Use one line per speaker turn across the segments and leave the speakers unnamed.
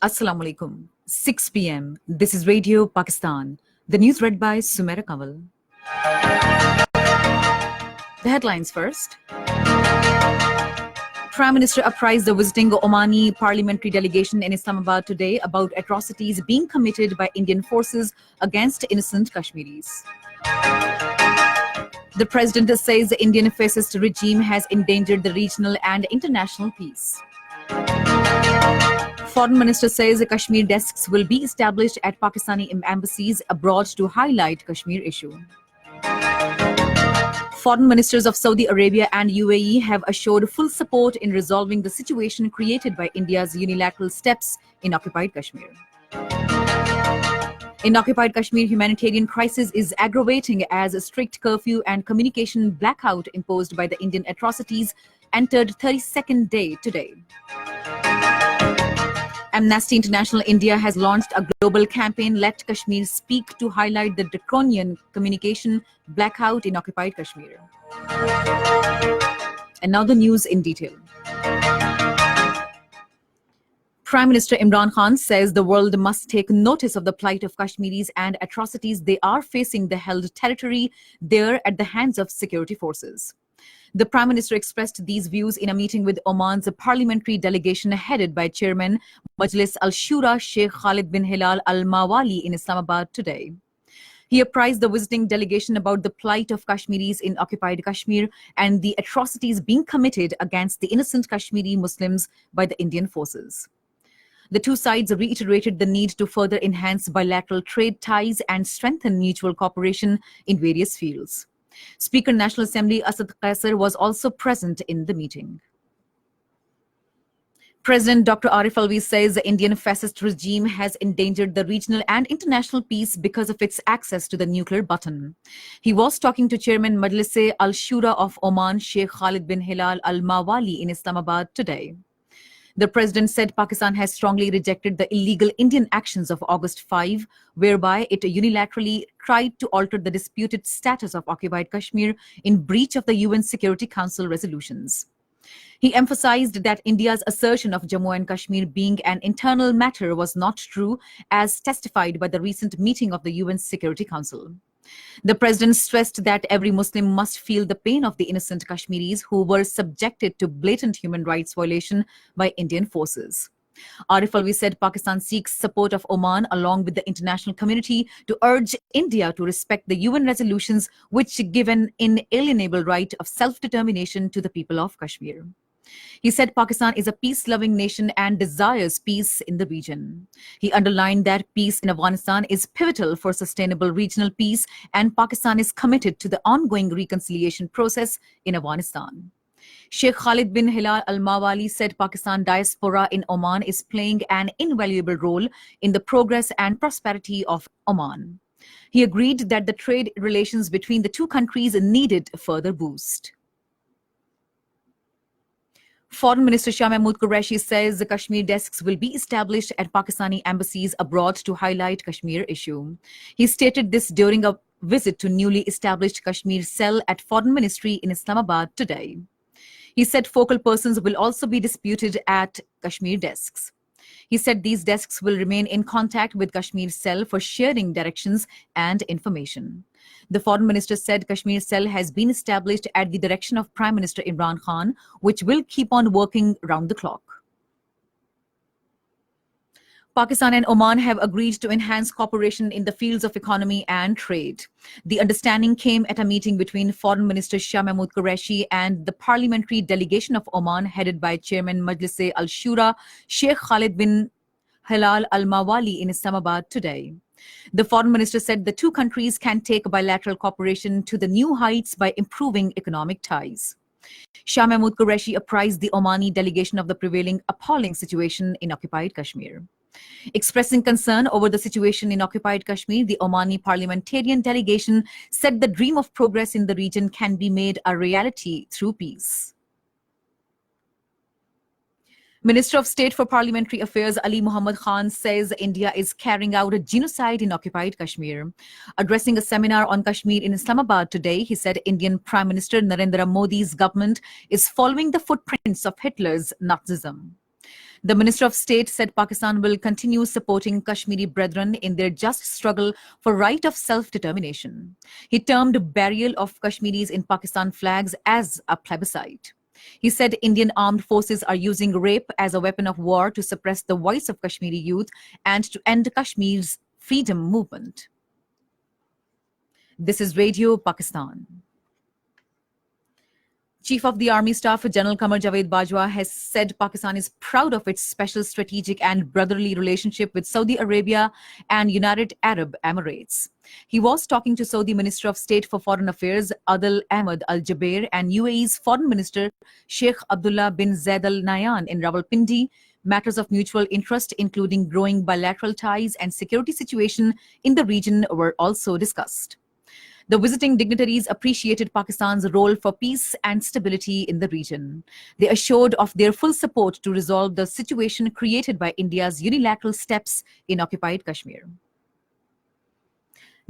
Assalamu alaikum. 6 p.m. This is Radio Pakistan. The news read by Sumaira Kamal. The headlines first. Prime Minister apprised the visiting Omani parliamentary delegation in Islamabad today about atrocities being committed by Indian forces against innocent Kashmiris. The president says the Indian fascist regime has endangered the regional and international peace. Foreign Minister says the Kashmir desks will be established at Pakistani embassies abroad to highlight Kashmir issue. Foreign ministers of Saudi Arabia and UAE have assured full support in resolving the situation created by India's unilateral steps in occupied Kashmir. In occupied Kashmir, humanitarian crisis is aggravating as a strict curfew and communication blackout imposed by the Indian atrocities entered 32nd day today. Amnesty International India has launched a global campaign, Let Kashmir Speak, to highlight the draconian communication blackout in occupied Kashmir. And now the news in detail. Prime Minister Imran Khan says the world must take notice of the plight of Kashmiris and atrocities they are facing the held territory there at the hands of security forces. The Prime Minister expressed these views in a meeting with Oman's parliamentary delegation headed by Chairman Majlis Al-Shura Sheikh Khalid bin Hilal Al-Mawali in Islamabad today. He apprised the visiting delegation about the plight of Kashmiris in occupied Kashmir and the atrocities being committed against the innocent Kashmiri Muslims by the Indian forces. The two sides reiterated the need to further enhance bilateral trade ties and strengthen mutual cooperation in various fields. Speaker National Assembly Asad Qaisar was also present in the meeting. President Dr. Arif Alvi says the Indian fascist regime has endangered the regional and international peace because of its access to the nuclear button. He was talking to Chairman Majlis Al-Shura of Oman, Sheikh Khalid bin Hilal Al-Mawali in Islamabad today. The president said Pakistan has strongly rejected the illegal Indian actions of August 5, whereby it unilaterally tried to alter the disputed status of occupied Kashmir in breach of the UN Security Council resolutions. He emphasized that India's assertion of Jammu and Kashmir being an internal matter was not true, as testified by the recent meeting of the UN Security Council. The president stressed that every Muslim must feel the pain of the innocent Kashmiris who were subjected to blatant human rights violation by Indian forces. Arif Alvi said Pakistan seeks support of Oman along with the international community to urge India to respect the UN resolutions which give an inalienable right of self-determination to the people of Kashmir. He said Pakistan is a peace-loving nation and desires peace in the region. He underlined that peace in Afghanistan is pivotal for sustainable regional peace, and Pakistan is committed to the ongoing reconciliation process in Afghanistan. Sheikh Khalid bin Hilal Al-Mawali said Pakistan diaspora in Oman is playing an invaluable role in the progress and prosperity of Oman. He agreed that the trade relations between the two countries needed a further boost. Foreign Minister Shah Mahmood Qureshi says the Kashmir desks will be established at Pakistani embassies abroad to highlight Kashmir issue. He stated this during a visit to newly established Kashmir cell at Foreign Ministry in Islamabad today. He said focal persons will also be disputed at Kashmir desks. He said these desks will remain in contact with Kashmir cell for sharing directions and information. The foreign minister said Kashmir cell has been established at the direction of Prime Minister Imran Khan, which will keep on working round the clock. Pakistan and Oman have agreed to enhance cooperation in the fields of economy and trade. The understanding came at a meeting between Foreign Minister Shah Mahmood Qureshi and the parliamentary delegation of Oman headed by Chairman Majlis Al-Shura Sheikh Khalid bin Hilal Al-Mawali in Islamabad today. The foreign minister said the two countries can take bilateral cooperation to the new heights by improving economic ties. Shah Mahmood Qureshi apprised the Omani delegation of the prevailing appalling situation in occupied Kashmir. Expressing concern over the situation in occupied Kashmir, the Omani parliamentarian delegation said the dream of progress in the region can be made a reality through peace. Minister of State for Parliamentary Affairs Ali Muhammad Khan says India is carrying out a genocide in occupied Kashmir. Addressing a seminar on Kashmir in Islamabad today, he said Indian Prime Minister Narendra Modi's government is following the footprints of Hitler's Nazism. The Minister of State said Pakistan will continue supporting Kashmiri brethren in their just struggle for right of self-determination. He termed burial of Kashmiris in Pakistan flags as a plebiscite. He said Indian armed forces are using rape as a weapon of war to suppress the voice of Kashmiri youth and to end Kashmir's freedom movement. This is Radio Pakistan. Chief of the Army Staff General Qamar Javed Bajwa has said Pakistan is proud of its special strategic and brotherly relationship with Saudi Arabia and United Arab Emirates. He was talking to Saudi Minister of State for Foreign Affairs Adil Ahmed Al Jaber and UAE's Foreign Minister Sheikh Abdullah bin Zayed Al Nahyan in Rawalpindi. Matters of mutual interest, including growing bilateral ties and security situation in the region, were also discussed. The visiting dignitaries appreciated Pakistan's role for peace and stability in the region. They assured of their full support to resolve the situation created by India's unilateral steps in occupied Kashmir.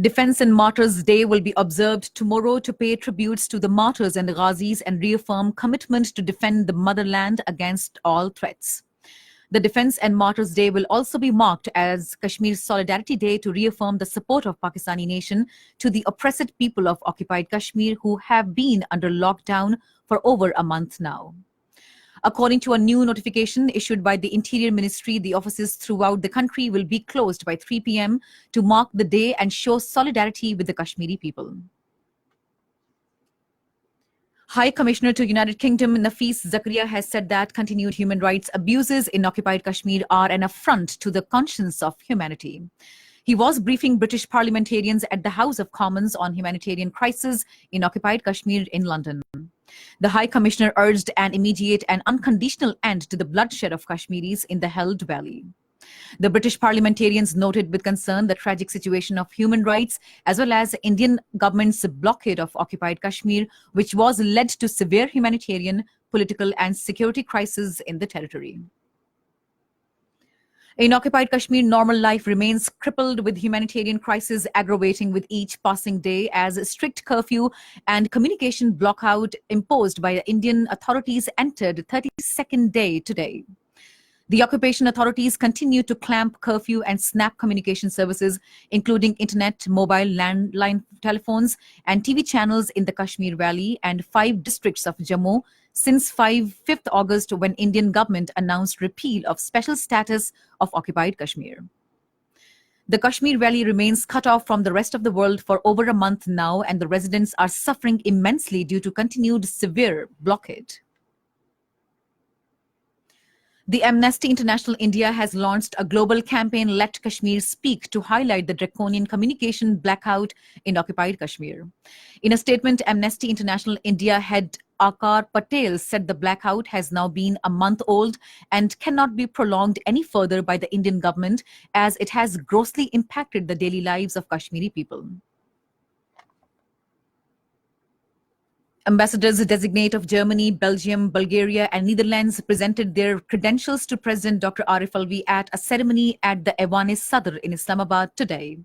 Defense and Martyrs Day will be observed tomorrow to pay tributes to the martyrs and ghazis and reaffirm commitment to defend the motherland against all threats. The Defense and Martyrs Day will also be marked as Kashmir's Solidarity Day to reaffirm the support of Pakistani nation to the oppressed people of occupied Kashmir who have been under lockdown for over a month now. According to a new notification issued by the Interior Ministry, the offices throughout the country will be closed by 3 p.m. to mark the day and show solidarity with the Kashmiri people. High Commissioner to United Kingdom Nafis Zakaria has said that continued human rights abuses in occupied Kashmir are an affront to the conscience of humanity. He was briefing British parliamentarians at the House of Commons on humanitarian crisis in occupied Kashmir in London. The High Commissioner urged an immediate and unconditional end to the bloodshed of Kashmiris in the Held Valley. The British parliamentarians noted with concern the tragic situation of human rights as well as Indian government's blockade of occupied Kashmir, which was led to severe humanitarian, political and security crises in the territory. In occupied Kashmir, normal life remains crippled with humanitarian crisis aggravating with each passing day as strict curfew and communication blockout imposed by the Indian authorities entered 32nd day today. The occupation authorities continue to clamp curfew and snap communication services, including internet, mobile, landline telephones, and TV channels in the Kashmir Valley and 5 districts of Jammu since 5th August when Indian government announced repeal of special status of occupied Kashmir. The Kashmir Valley remains cut off from the rest of the world for over a month now, and the residents are suffering immensely due to continued severe blockade. The Amnesty International India has launched a global campaign, Let Kashmir Speak, to highlight the draconian communication blackout in occupied Kashmir. In a statement, Amnesty International India head Akar Patel said the blackout has now been a month old and cannot be prolonged any further by the Indian government as it has grossly impacted the daily lives of Kashmiri people. Ambassadors designate of Germany, Belgium, Bulgaria, and Netherlands presented their credentials to President Dr. Arif Alvi at a ceremony at the Ewan Sadr in Islamabad today.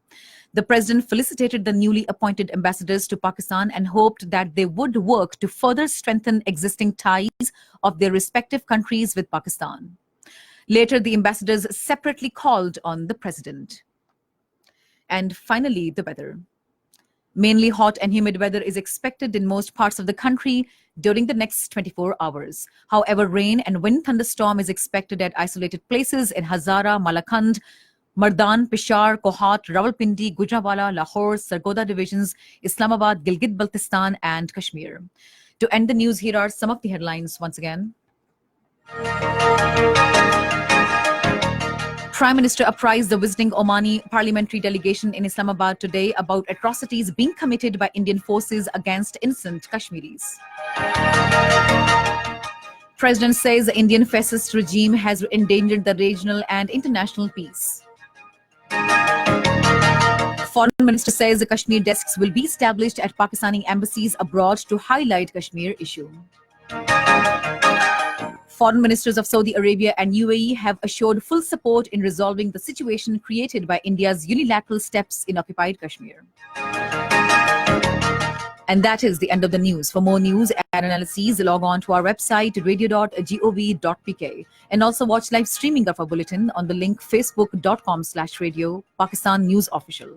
The president felicitated the newly appointed ambassadors to Pakistan and hoped that they would work to further strengthen existing ties of their respective countries with Pakistan. Later, the ambassadors separately called on the president. And finally, the weather. Mainly hot and humid weather is expected in most parts of the country during the next 24 hours. However, rain and wind thunderstorm is expected at isolated places in Hazara, Malakand, Mardan, Peshawar, Kohat, Rawalpindi, Gujranwala, Lahore, Sargodha divisions, Islamabad, Gilgit-Baltistan, and Kashmir. To end the news, here are some of the headlines once again. Prime Minister apprised the visiting Omani parliamentary delegation in Islamabad today about atrocities being committed by Indian forces against innocent Kashmiris. President says the Indian fascist regime has endangered the regional and international peace. Foreign Minister says the Kashmir desks will be established at Pakistani embassies abroad to highlight Kashmir issue. Foreign ministers of Saudi Arabia and UAE have assured full support in resolving the situation created by India's unilateral steps in occupied Kashmir. And that is the end of the news. For more news and analyses, log on to our website, radio.gov.pk. And also watch live streaming of our bulletin on the link facebook.com/radio Pakistan News Official.